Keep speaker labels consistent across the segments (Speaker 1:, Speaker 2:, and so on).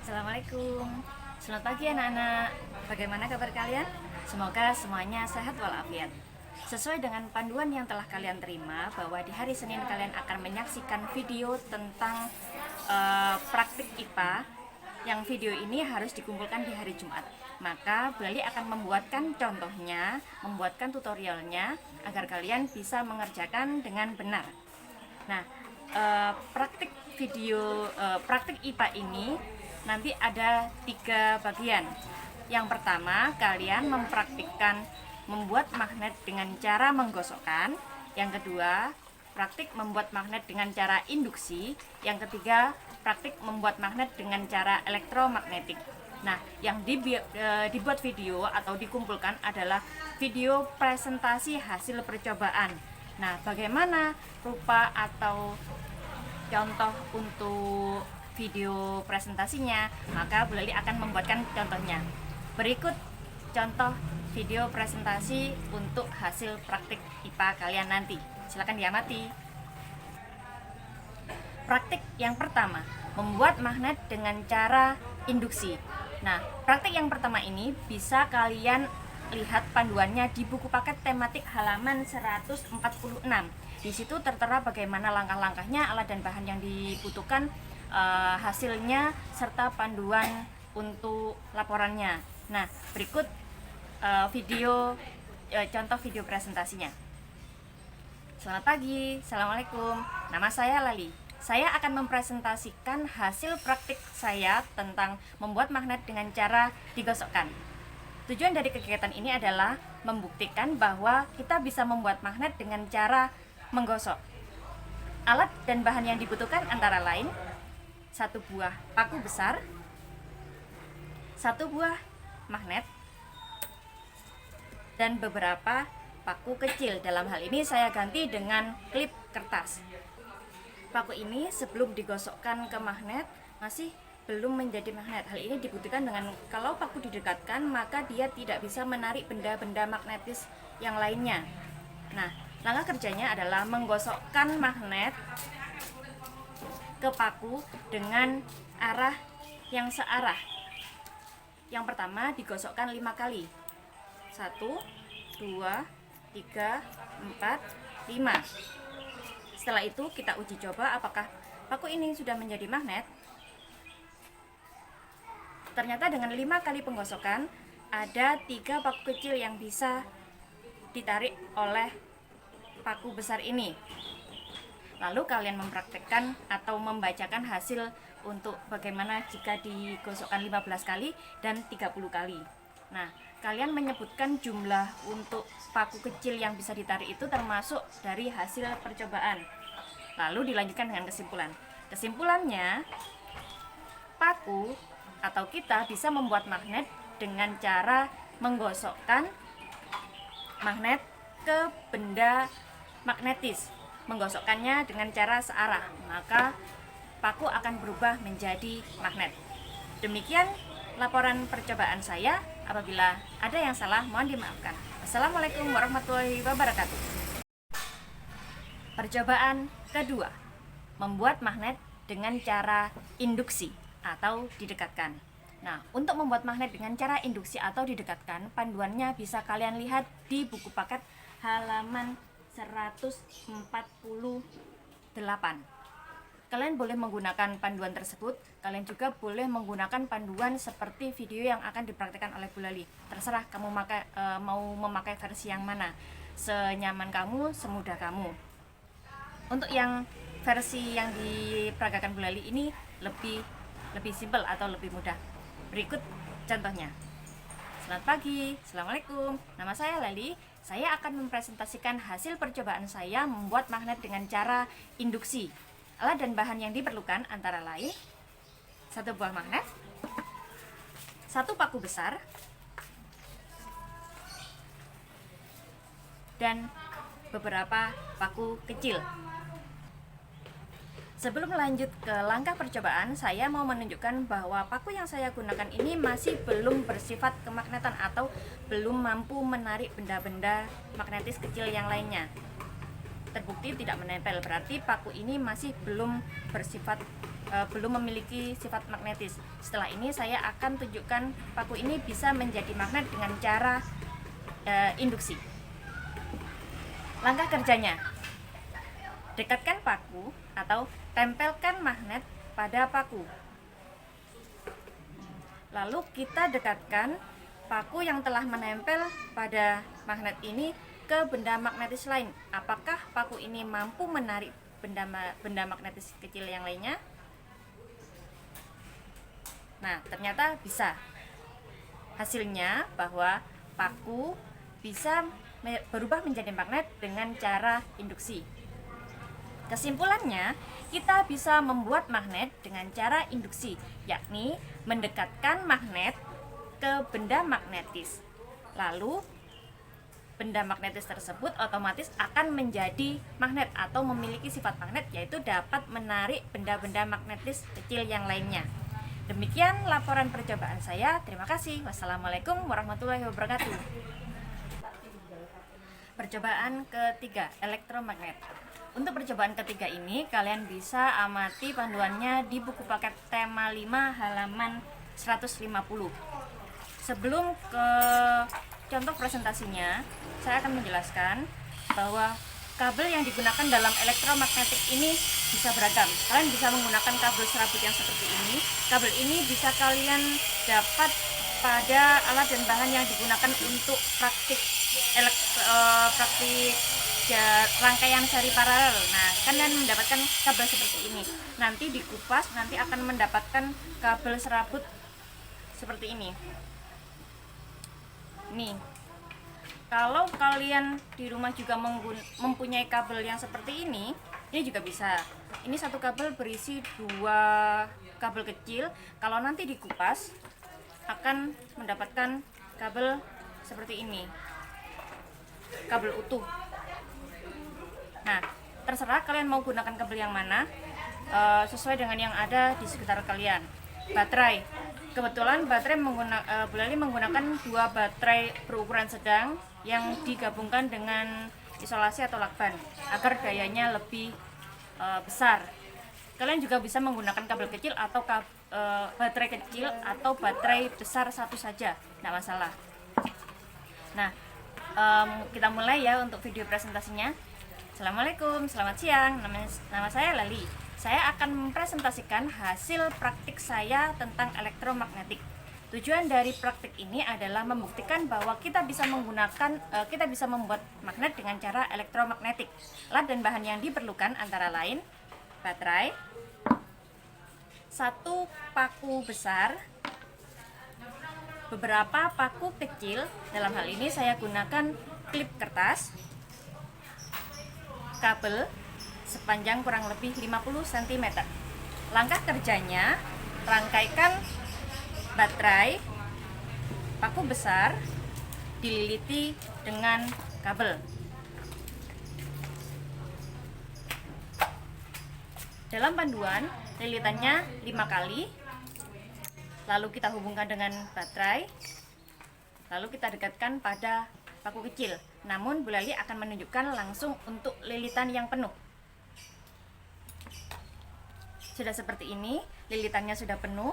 Speaker 1: Assalamualaikum. Selamat pagi anak-anak. Bagaimana kabar kalian? Semoga semuanya sehat walafiat. Sesuai dengan panduan yang telah kalian terima bahwa di hari Senin kalian akan menyaksikan video tentang praktik IPA. Yang video ini harus dikumpulkan di hari Jumat. Maka Bu Lali akan membuatkan contohnya, membuatkan tutorialnya agar kalian bisa mengerjakan dengan benar. Nah, praktik IPA ini nanti ada 3 bagian. Yang pertama, kalian mempraktikkan membuat magnet dengan cara menggosokkan. Yang kedua, praktik membuat magnet dengan cara induksi. Yang ketiga, praktik membuat magnet dengan cara elektromagnetik. Nah, yang dibuat video atau dikumpulkan adalah video presentasi hasil percobaan. Nah, bagaimana rupa atau contoh untuk video presentasinya? Maka Bu Lali akan membuatkan contohnya. Berikut contoh video presentasi untuk hasil praktik IPA kalian nanti. Silakan diamati. Praktik yang pertama, membuat magnet dengan cara induksi. Nah, praktik yang pertama ini bisa kalian lihat panduannya di buku paket tematik halaman 146. Di situ tertera bagaimana langkah-langkahnya, alat dan bahan yang dibutuhkan, hasilnya, serta panduan untuk laporannya. Nah, berikut contoh video presentasinya. Selamat pagi, Assalamualaikum. Nama saya Lali. Saya akan mempresentasikan hasil praktik saya tentang membuat magnet dengan cara digosokkan. Tujuan dari kegiatan ini adalah membuktikan bahwa kita bisa membuat magnet dengan cara menggosok. Alat dan bahan yang dibutuhkan antara lain 1 buah paku besar, 1 buah magnet, dan beberapa paku kecil. Dalam hal ini saya ganti dengan klip kertas. Paku ini sebelum digosokkan ke magnet masih belum menjadi magnet. Hal ini dibuktikan dengan kalau paku didekatkan maka dia tidak bisa menarik benda-benda magnetis yang lainnya. Nah, langkah kerjanya adalah menggosokkan magnet ke paku dengan arah yang searah. Yang pertama digosokkan 5 kali. 1, 2, 3, 4, 5. Setelah itu kita uji coba apakah paku ini sudah menjadi magnet. Ternyata dengan 5 kali penggosokan ada 3 paku kecil yang bisa ditarik oleh paku besar ini. Lalu kalian mempraktekkan atau membacakan hasil untuk bagaimana jika digosokkan 15 kali dan 30 kali. Nah, kalian menyebutkan jumlah untuk paku kecil yang bisa ditarik itu termasuk dari hasil percobaan. Lalu dilanjutkan dengan kesimpulan. Kesimpulannya, paku atau kita bisa membuat magnet dengan cara menggosokkan magnet ke benda magnetis. Menggosokkannya dengan cara searah, maka paku akan berubah menjadi magnet. Demikian laporan percobaan saya. Apabila ada yang salah, mohon dimaafkan. Assalamualaikum warahmatullahi wabarakatuh. Percobaan kedua, membuat magnet dengan cara induksi atau didekatkan. Nah, untuk membuat magnet dengan cara induksi atau didekatkan, panduannya bisa kalian lihat di buku paket halaman 148. Kalian boleh menggunakan panduan tersebut. Kalian juga boleh menggunakan panduan seperti video yang akan dipraktikkan oleh Bu Lali. Terserah kamu mau memakai versi yang mana. Senyaman kamu, semudah kamu. Untuk yang versi yang diperagakan Bu Lali ini lebih simpel atau lebih mudah. Berikut contohnya. Selamat pagi, Assalamualaikum. Nama saya Lali. Saya akan mempresentasikan hasil percobaan saya membuat magnet dengan cara induksi. Alat dan bahan yang diperlukan antara lain 1 buah magnet, 1 paku besar, dan beberapa paku kecil. Sebelum lanjut ke langkah percobaan, saya mau menunjukkan bahwa paku yang saya gunakan ini masih belum bersifat kemagnetan atau belum mampu menarik benda-benda magnetis kecil yang lainnya. terbukti tidak menempel, berarti paku ini masih belum memiliki sifat magnetis. Setelah ini saya akan tunjukkan paku ini bisa menjadi magnet dengan cara induksi. Langkah kerjanya: dekatkan paku atau tempelkan magnet pada paku. Lalu kita dekatkan paku yang telah menempel pada magnet ini ke benda magnetis lain. Apakah paku ini mampu menarik benda magnetis kecil yang lainnya? Nah, ternyata bisa. Hasilnya bahwa paku bisa berubah menjadi magnet dengan cara induksi. Kesimpulannya, kita bisa membuat magnet dengan cara induksi, yakni mendekatkan magnet ke benda magnetis. Lalu, benda magnetis tersebut otomatis akan menjadi magnet atau memiliki sifat magnet, yaitu dapat menarik benda-benda magnetis kecil yang lainnya. Demikian laporan percobaan saya. Terima kasih. Wassalamualaikum warahmatullahi wabarakatuh. Percobaan ketiga, elektromagnet. Untuk percobaan ketiga ini, kalian bisa amati panduannya di buku paket tema 5 halaman 150. Sebelum ke contoh presentasinya, saya akan menjelaskan bahwa kabel yang digunakan dalam elektromagnetik ini bisa beragam. Kalian bisa menggunakan kabel serabut yang seperti ini. Kabel ini bisa kalian dapat pada alat dan bahan yang digunakan untuk praktik rangkaian seri paralel. Nah, kalian mendapatkan kabel seperti ini. Nanti dikupas, nanti akan mendapatkan kabel serabut seperti ini. Nih, kalau kalian di rumah juga mempunyai kabel yang seperti ini juga bisa. Ini satu kabel berisi 2 kabel kecil. Kalau nanti dikupas, akan mendapatkan kabel seperti ini, kabel utuh. Nah, terserah kalian mau gunakan kabel yang mana, sesuai dengan yang ada di sekitar kalian. Baterai, kebetulan baterai Bu Leli menggunakan 2 baterai berukuran sedang yang digabungkan dengan isolasi atau lakban agar dayanya lebih besar. Kalian juga bisa menggunakan kabel kecil atau baterai kecil atau baterai besar satu saja, tidak masalah. Nah, kita mulai ya untuk video presentasinya. Assalamualaikum, selamat siang. Nama saya Lali. Saya akan mempresentasikan hasil praktik saya tentang elektromagnetik. Tujuan dari praktik ini adalah membuktikan bahwa kita bisa membuat magnet dengan cara elektromagnetik. Alat dan bahan yang diperlukan antara lain baterai, 1 paku besar, beberapa paku kecil. Dalam hal ini saya gunakan klip kertas, kabel sepanjang kurang lebih 50 cm. Langkah kerjanya, rangkaikan baterai, paku besar, dililiti dengan kabel. Dalam panduan, lilitannya 5 kali. Lalu kita hubungkan dengan baterai. Lalu kita dekatkan pada paku kecil. Namun Bu Lali akan menunjukkan langsung untuk lilitan yang penuh. Sudah seperti ini, lilitannya sudah penuh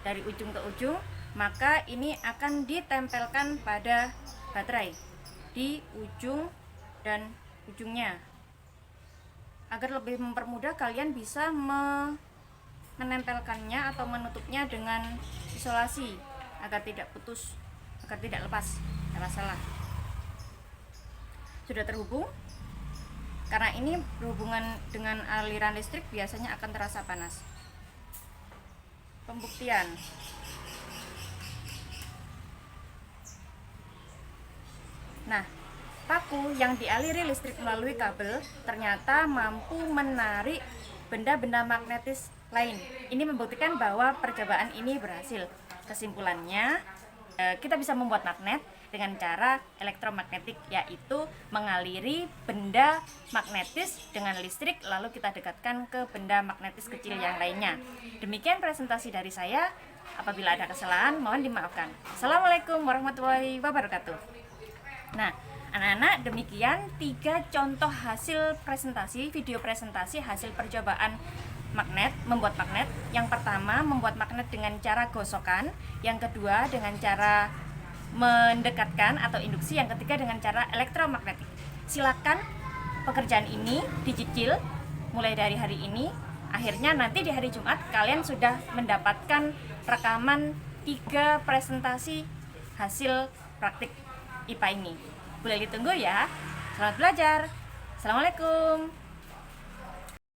Speaker 1: dari ujung ke ujung, maka ini akan ditempelkan pada baterai di ujung dan ujungnya. Agar lebih mempermudah, kalian bisa menempelkannya atau menutupnya dengan isolasi agar tidak putus, agar tidak lepas, tidak masalah. Sudah terhubung. Karena ini berhubungan dengan aliran listrik, biasanya akan terasa panas. Pembuktian. Nah, paku yang dialiri listrik melalui kabel ternyata mampu menarik benda-benda magnetis lain. Ini membuktikan bahwa percobaan ini berhasil. Kesimpulannya, kita bisa membuat magnet dengan cara elektromagnetik, yaitu mengaliri benda magnetis dengan listrik lalu kita dekatkan ke benda magnetis kecil yang lainnya. Demikian presentasi dari saya. Apabila ada kesalahan, mohon dimaafkan. Assalamualaikum warahmatullahi wabarakatuh. Nah, Anak-anak, demikian 3 contoh hasil presentasi, video presentasi hasil percobaan magnet, membuat magnet. Yang pertama, membuat magnet dengan cara gosokan. Yang kedua, dengan cara mendekatkan atau induksi. Yang ketiga, dengan cara elektromagnetik. Silakan pekerjaan ini dicicil mulai dari hari ini. Akhirnya nanti di hari Jumat kalian sudah mendapatkan rekaman 3 presentasi hasil praktik IPA ini. Boleh ditunggu ya. Selamat belajar. Assalamualaikum.